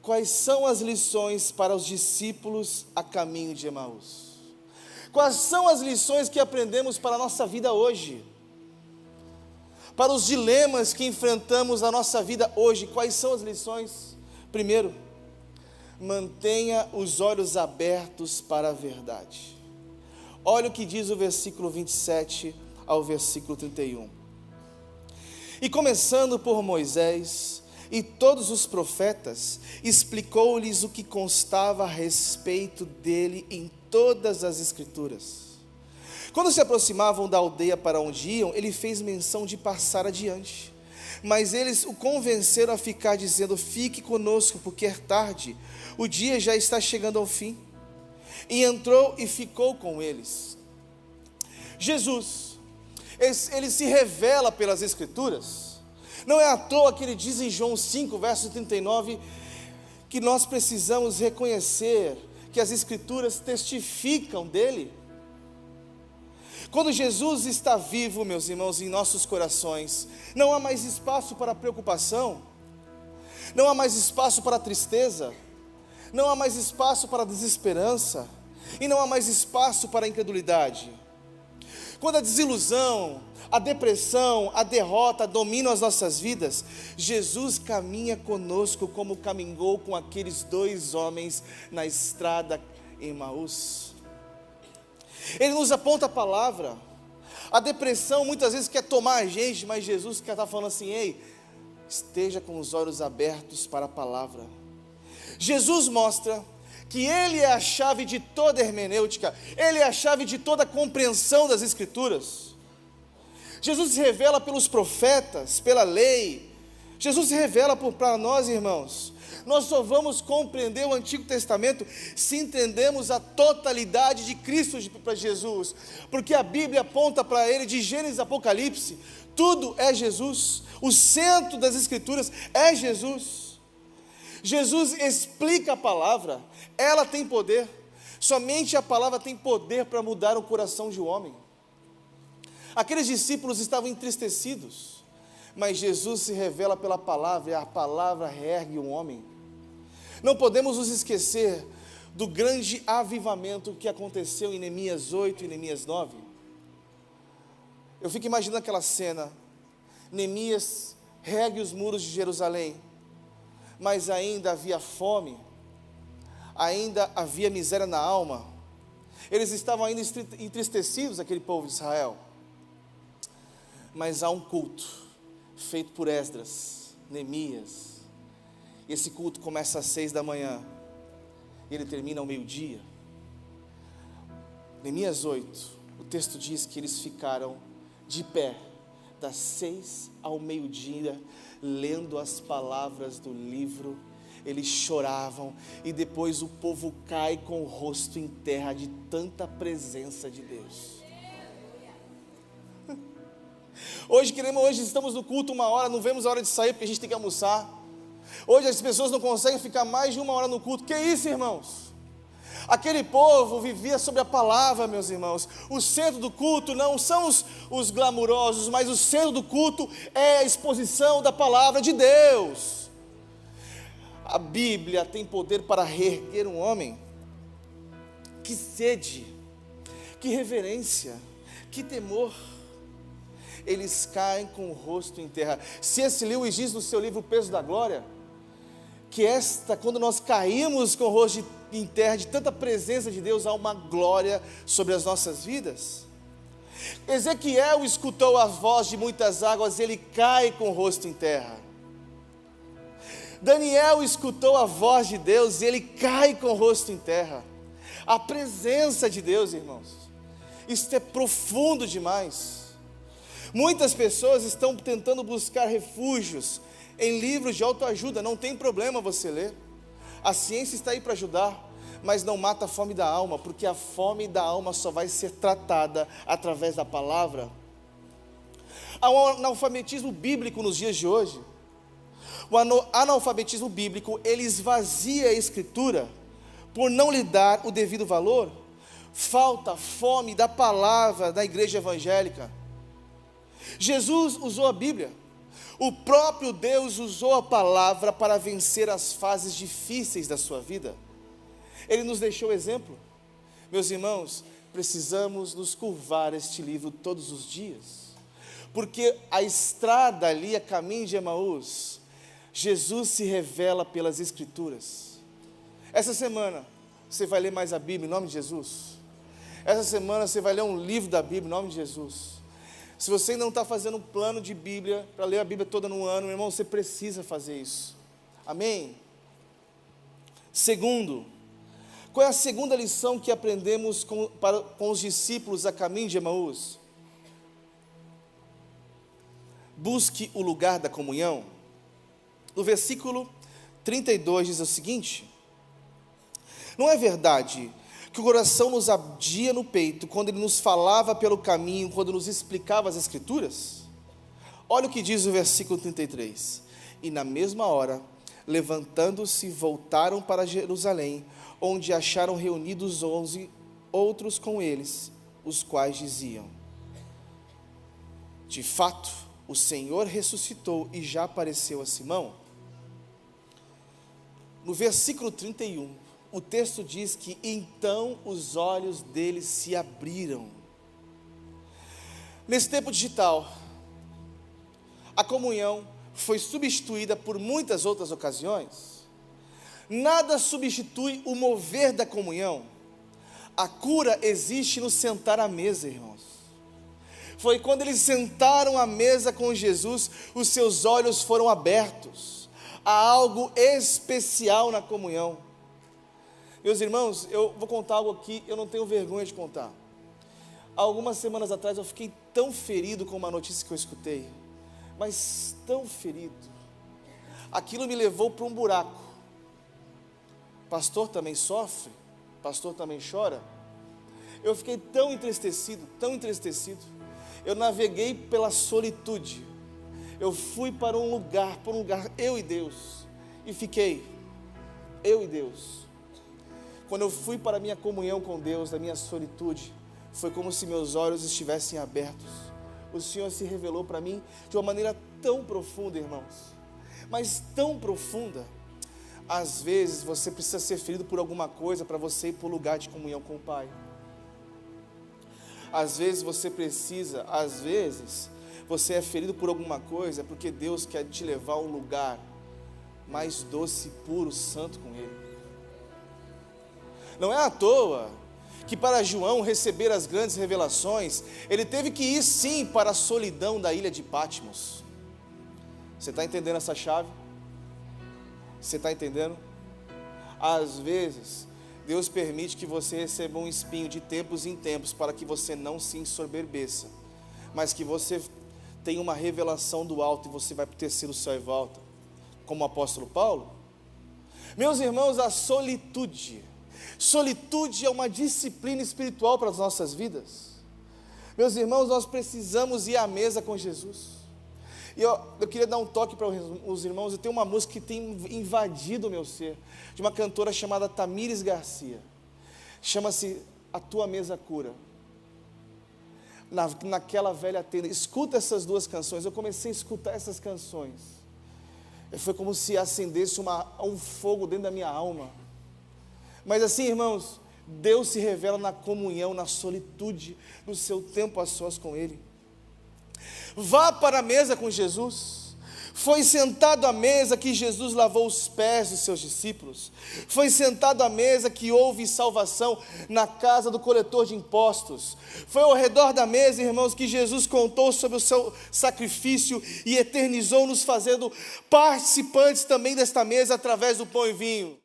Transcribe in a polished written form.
quais são as lições para os discípulos a caminho de Emaús? Quais são as lições que aprendemos para a nossa vida hoje? Para os dilemas que enfrentamos na nossa vida hoje, quais são as lições? Primeiro, mantenha os olhos abertos para a verdade. Olha o que diz o versículo 27 ao versículo 31. E começando por Moisés e todos os profetas, explicou-lhes o que constava a respeito dele em todas as Escrituras. Quando se aproximavam da aldeia para onde iam, ele fez menção de passar adiante. Mas eles o convenceram a ficar, dizendo: fique conosco, porque é tarde, o dia já está chegando ao fim. E entrou e ficou com eles. Jesus, ele se revela pelas Escrituras. Não é à toa que ele diz em João 5, verso 39, que nós precisamos reconhecer que as Escrituras testificam dele. Quando Jesus está vivo, meus irmãos, em nossos corações, não há mais espaço para preocupação, não há mais espaço para tristeza, não há mais espaço para desesperança, e não há mais espaço para incredulidade. Quando a desilusão, a depressão, a derrota dominam as nossas vidas, Jesus caminha conosco como caminhou com aqueles dois homens na estrada em Emaús. Ele nos aponta a palavra. A depressão muitas vezes quer tomar a gente, mas Jesus quer estar falando assim: ei, esteja com os olhos abertos para a palavra. Jesus mostra que Ele é a chave de toda hermenêutica, Ele é a chave de toda a compreensão das Escrituras. Jesus se revela pelos profetas, pela lei. Jesus se revela para nós, irmãos. Nós só vamos compreender o Antigo Testamento se entendemos a totalidade de Cristo para Jesus, porque a Bíblia aponta para Ele de Gênesis a Apocalipse, tudo é Jesus, o centro das Escrituras é Jesus. Jesus explica a palavra, ela tem poder, somente a palavra tem poder para mudar o coração de um homem. Aqueles discípulos estavam entristecidos, mas Jesus se revela pela palavra, e a palavra reergue um homem. Não podemos nos esquecer do grande avivamento que aconteceu em Neemias 8 e Neemias 9. Eu fico imaginando aquela cena. Neemias reergue os muros de Jerusalém, mas ainda havia fome, ainda havia miséria na alma. Eles estavam ainda entristecidos, aquele povo de Israel. Mas há um culto feito por Esdras, Neemias. Esse culto começa às 6 da manhã e ele termina ao meio-dia. Neemias 8, o texto diz que eles ficaram de pé das 6 ao meio-dia, lendo as palavras do livro. Eles choravam e depois o povo cai com o rosto em terra de tanta presença de Deus. Hoje estamos no culto 1 hora, não vemos a hora de sair porque a gente tem que almoçar. Hoje as pessoas não conseguem ficar mais de 1 hora no culto. Que isso, irmãos? Aquele povo vivia sobre a palavra, meus irmãos. O centro do culto não são os glamurosos, mas o centro do culto é a exposição da palavra de Deus. A Bíblia tem poder para reerguer um homem. Que sede, que reverência, que temor. Eles caem com o rosto em terra. C.S. Lewis diz no seu livro O Peso da Glória, que quando nós caímos com o rosto em terra, de tanta presença de Deus, há uma glória sobre as nossas vidas. Ezequiel escutou a voz de muitas águas, ele cai com o rosto em terra. Daniel escutou a voz de Deus, e ele cai com o rosto em terra. A presença de Deus, irmãos, isso é profundo demais. Muitas pessoas estão tentando buscar refúgios em livros de autoajuda. Não tem problema você ler, a ciência está aí para ajudar, mas não mata a fome da alma, porque a fome da alma só vai ser tratada através da palavra. Há um analfabetismo bíblico nos dias de hoje. O analfabetismo bíblico, ele esvazia a Escritura por não lhe dar o devido valor. Falta fome da palavra da igreja evangélica. Jesus usou a Bíblia, O próprio Deus usou a palavra para vencer as fases difíceis da sua vida. Ele nos deixou exemplo. Meus irmãos, precisamos nos curvar a este livro todos os dias, porque a estrada ali, a caminho de Emaús, Jesus se revela pelas Escrituras. Essa semana, você vai ler mais a Bíblia em nome de Jesus. Essa semana você vai ler um livro da Bíblia em nome de Jesus. Se você ainda não está fazendo um plano de Bíblia, para ler a Bíblia toda no ano, meu irmão, você precisa fazer isso. Amém? Segundo, qual é a segunda lição que aprendemos com os discípulos a caminho de Emaús? Busque o lugar da comunhão. No versículo 32 diz o seguinte: não é verdade que o coração nos ardia no peito quando ele nos falava pelo caminho, quando nos explicava as Escrituras? Olha o que diz o versículo 33. E na mesma hora, levantando-se, voltaram para Jerusalém, onde acharam reunidos 11 outros com eles, os quais diziam: de fato, o Senhor ressuscitou e já apareceu a Simão. No versículo 31, o texto diz que então os olhos deles se abriram. Nesse tempo digital, a comunhão foi substituída por muitas outras ocasiões. Nada substitui o mover da comunhão. A cura existe no sentar à mesa, irmãos. Foi quando eles sentaram à mesa com Jesus, os seus olhos foram abertos. Há algo especial na comunhão. Meus irmãos, eu vou contar algo aqui, eu não tenho vergonha de contar. Há algumas semanas atrás eu fiquei tão ferido com uma notícia que eu escutei, mas tão ferido. Aquilo me levou para um buraco. Pastor também sofre? Pastor também chora? Eu fiquei tão entristecido, eu naveguei pela solitude. Eu fui para um lugar, eu e Deus, e fiquei, eu e Deus. Quando eu fui para a minha comunhão com Deus, da minha solitude, foi como se meus olhos estivessem abertos. O Senhor se revelou para mim de uma maneira tão profunda, irmãos, mas tão profunda. Às vezes você precisa ser ferido por alguma coisa para você ir para o lugar de comunhão com o Pai. Às vezes você é ferido por alguma coisa porque Deus quer te levar a um lugar mais doce, puro, santo com Ele. Não é à toa que para João receber as grandes revelações, ele teve que ir sim para a solidão da ilha de Patmos. Você está entendendo essa chave? Você está entendendo? Às vezes, Deus permite que você receba um espinho de tempos em tempos, para que você não se ensoberbeça, mas que você tenha uma revelação do alto e você vai para o terceiro céu e volta, como o apóstolo Paulo. Meus irmãos, a solitude é uma disciplina espiritual para as nossas vidas. Meus irmãos, nós precisamos ir à mesa com Jesus. E eu queria dar um toque para os irmãos. Eu tenho uma música que tem invadido o meu ser, de uma cantora chamada Tamires Garcia. Chama-se A Tua Mesa Cura. Naquela velha tenda. Escuta essas duas canções. Eu comecei a escutar essas canções. Foi como se acendesse um fogo dentro da minha alma. Mas assim, irmãos, Deus se revela na comunhão, na solitude, no seu tempo a sós com Ele. Vá para a mesa com Jesus. Foi sentado à mesa que Jesus lavou os pés dos seus discípulos. Foi sentado à mesa que houve salvação na casa do coletor de impostos. Foi ao redor da mesa, irmãos, que Jesus contou sobre o seu sacrifício e eternizou, nos fazendo participantes também desta mesa através do pão e vinho.